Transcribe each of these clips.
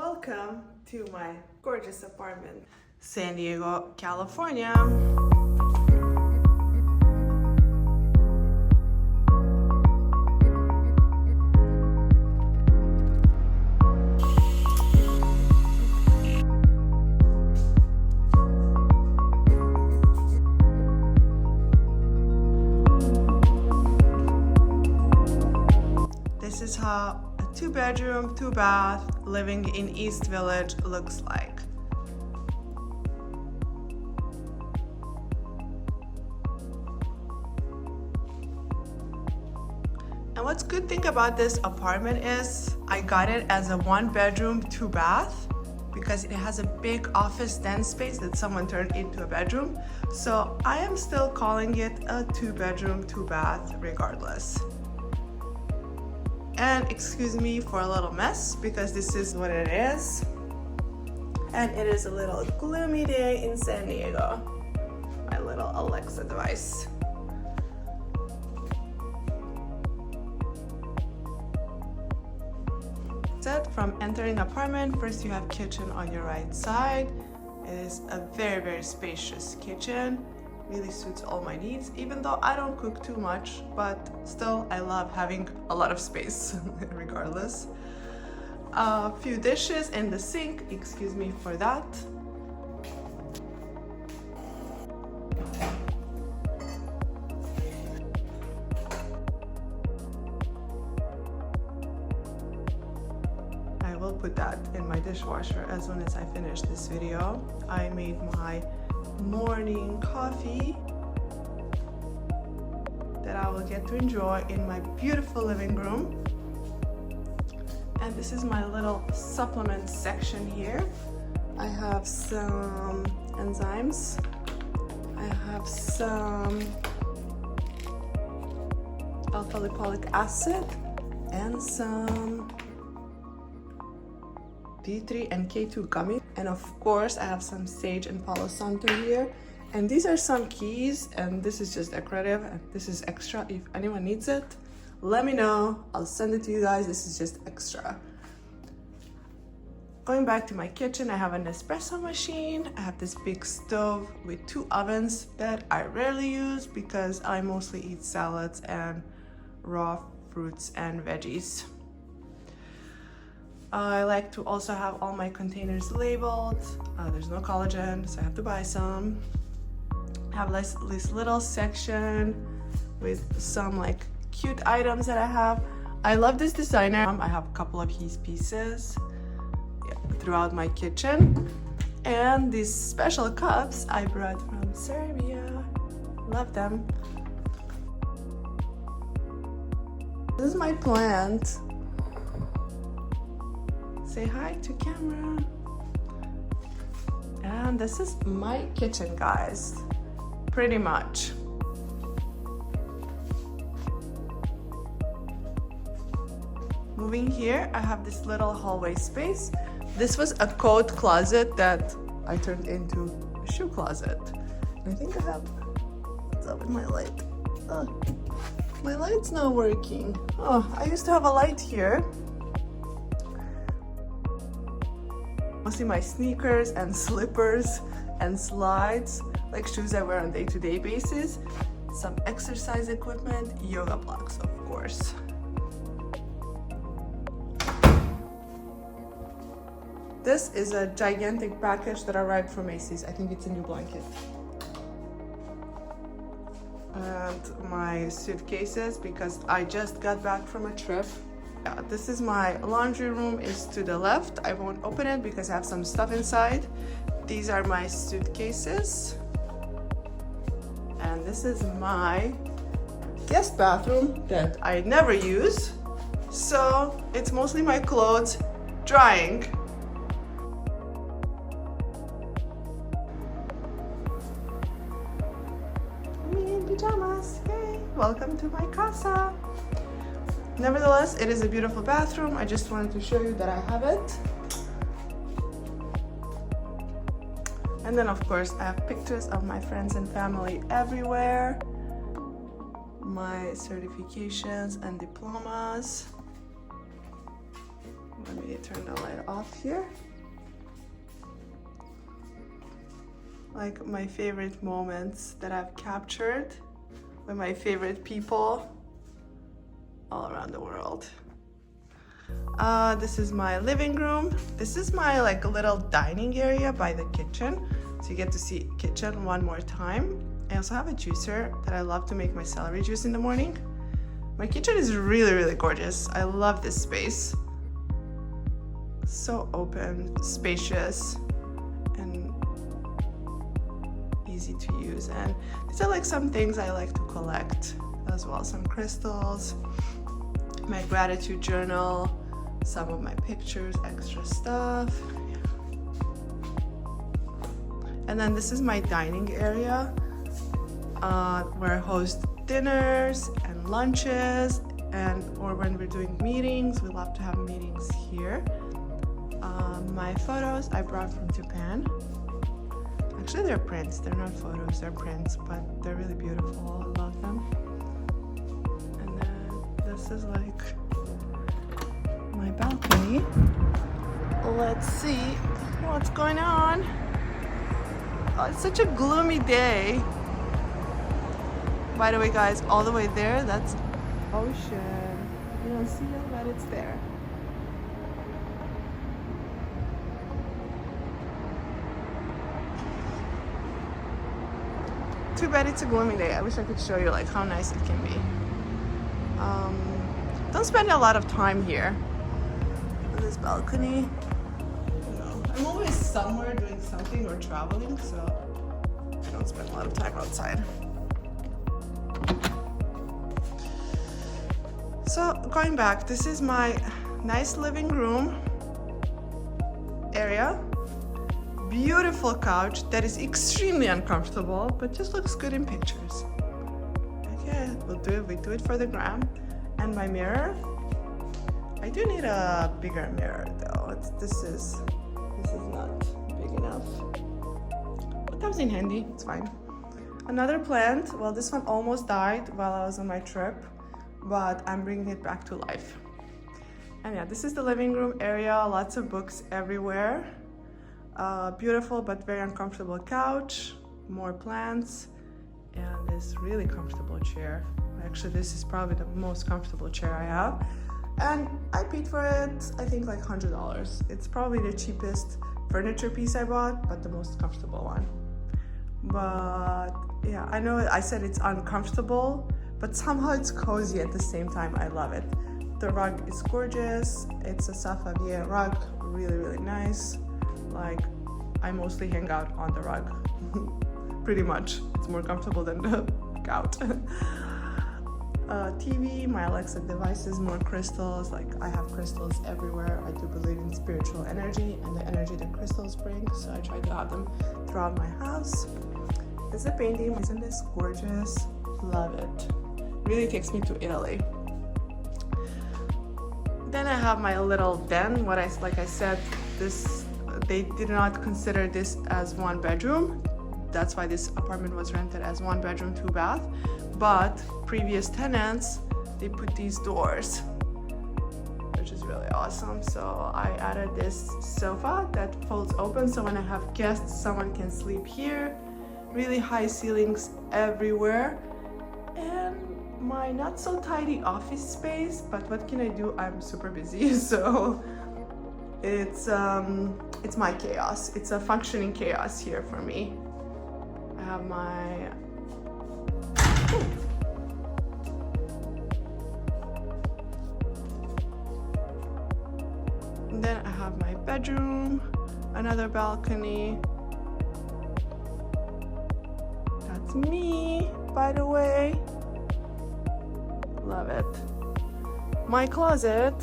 Welcome to my gorgeous apartment, San Diego, California. This is how a 2-bedroom, 2-bath living in East Village looks like. And what's good thing about this apartment is I got it as a 1-bedroom, 2-bath because it has a big office den space that someone turned into a bedroom. So I am still calling it a 2-bedroom, 2-bath regardless. And excuse me for a little mess because this is what it is. And it is a little gloomy day in San Diego. My little Alexa device. From entering apartment, first you have kitchen on your right side. It is a very spacious kitchen. Really suits all my needs, even though I don't cook too much, but still I love having a lot of space regardless. A few dishes in the sink, excuse me for that. I will put that in my dishwasher as soon as I finish this video. I made my morning coffee that I will get to enjoy in my beautiful living room. And this is my little supplement section here. I have some enzymes. I have some alpha lipoic acid and some D3 and K2 gummy, and of course I have some sage and Palo Santo here. And these are some keys, and this is just decorative and this is extra. If anyone needs it, let me know, I'll send it to you guys. This is just extra. Going back to my kitchen, I have an espresso machine. I have this big stove with 2 ovens that I rarely use because I mostly eat salads and raw fruits and veggies. I like to also have all my containers labeled. There's no collagen, so I have to buy some. I have this little section with some like cute items that I have. I love this designer. I have a couple of his pieces throughout my kitchen. And these special cups I brought from Serbia. Love them. This is my plant. Say hi to camera. And this is my kitchen, guys, pretty much. Moving here, I have this little hallway space. This was a coat closet that I turned into a shoe closet. And I think I have, what's up with my light? My light's not working. Oh, I used to have a light here. Mostly my sneakers and slippers and slides, like shoes I wear on day-to-day basis. Some exercise equipment, yoga blocks, of course. This is a gigantic package that arrived from Macy's. I think it's a new blanket. And my suitcases, because I just got back from a trip. Yeah, this is my laundry room, is to the left. I won't open it because I have some stuff inside. These are my suitcases. And this is my guest bathroom that I never use. So it's mostly my clothes drying. Me in pajamas, yay! Welcome to my casa. Nevertheless, it is a beautiful bathroom. I just wanted to show you that I have it. And then of course I have pictures of my friends and family everywhere. My certifications and diplomas. Let me turn the light off here. Like my favorite moments that I've captured with my favorite people all around the world. This is my living room. This is my like little dining area by the kitchen. So you get to see kitchen one more time. I also have a juicer that I love to make my celery juice in the morning. My kitchen is really, really gorgeous. I love this space. So open, spacious, and easy to use. And these are like some things I like to collect as well. Some crystals, my gratitude journal, some of my pictures, extra stuff. And then this is my dining area where I host dinners and lunches, or when we're doing meetings, we love to have meetings here. My photos I brought from Japan. Actually, they're prints. They're not photos, they're prints, but they're really beautiful. I love them. And then this is like my balcony. Let's see what's going on. Oh, it's such a gloomy day. By the way, guys, all the way there, that's ocean. You don't see it, but it's there. Too bad it's a gloomy day. I wish I could show you like how nice it can be. Don't spend a lot of time here on this balcony. You know, I'm always somewhere doing something or traveling, so I don't spend a lot of time outside. So going back, this is my nice living room area. Beautiful couch that is extremely uncomfortable, but just looks good in pictures. Okay, we do it for the gram. And my mirror, I do need a bigger mirror though. This is not big enough. It comes in handy, it's fine. Another plant, well, this one almost died while I was on my trip, but I'm bringing it back to life. And yeah, this is the living room area, lots of books everywhere. Beautiful but very uncomfortable couch, more plants, and this really comfortable chair. Actually, this is probably the most comfortable chair I have, and I paid for it, I think like $100. It's probably the cheapest furniture piece I bought, but the most comfortable one. But yeah, I know I said it's uncomfortable, but somehow it's cozy at the same time. I love it. The rug is gorgeous. It's a Safavier rug, really, really nice. Like, I mostly hang out on the rug, pretty much. It's more comfortable than the couch. TV, my Alexa devices, more crystals. Like, I have crystals everywhere. I do believe in spiritual energy and the energy that crystals bring, so I try to have them throughout my house. This is a painting. Isn't this gorgeous? Love it. Really takes me to Italy. Then I have my little den. Like I said, they did not consider this as one bedroom. That's why this apartment was rented as 1 bedroom, 2 bath. But previous tenants, they put these doors, which is really awesome. So I added this sofa that folds open, so when I have guests, someone can sleep here. Really high ceilings everywhere. And my not so tidy office space, but what can I do? I'm super busy, so it's my chaos. It's a functioning chaos here for me. I have my and then I have my bedroom, another balcony. That's me, by the way. Love it. My closet.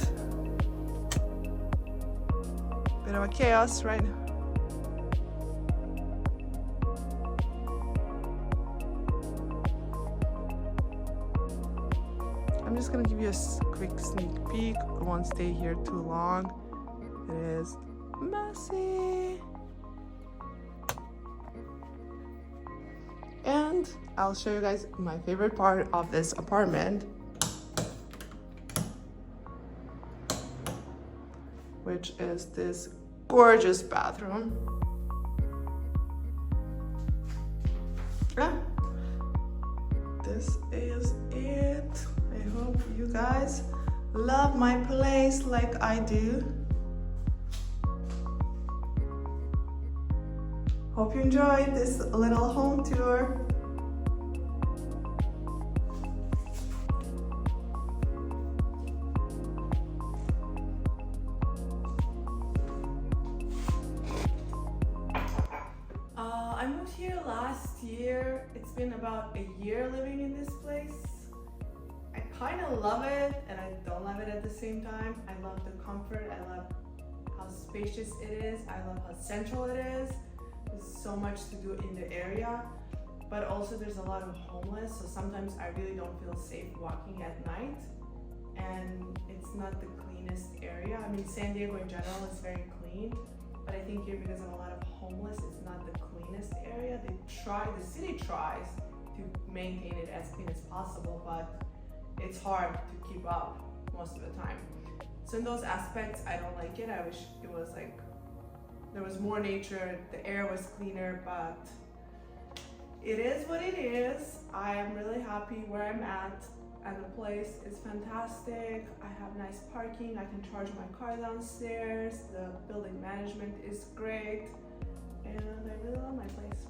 Bit of a chaos right now. I'm just gonna give you a quick sneak peek. I won't stay here too long. It is messy. And I'll show you guys my favorite part of this apartment. which is this gorgeous bathroom. This is it. I hope you guys love my place like I do. Hope you enjoyed this little home tour. I moved here last year. It's been about a year living in this place. I kind of love it and I don't love it at the same time. I love the comfort. I love how spacious it is. I love how central it is. There's so much to do in the area, but also there's a lot of homeless, so sometimes I really don't feel safe walking at night, and it's not the cleanest area. I mean, SanDiego in general is very clean, but I think here, because of a lot of homeless, it's not the cleanest area. The city tries to maintain it as clean as possible, but it's hard to keep up most of the time. So in those aspects, I don't like it. I wish it was like there was more nature, the air was cleaner, but it is what it is. I am really happy where I'm at, and the place is fantastic. I have nice parking. I can charge my car downstairs. The building management is great, and I really love my place.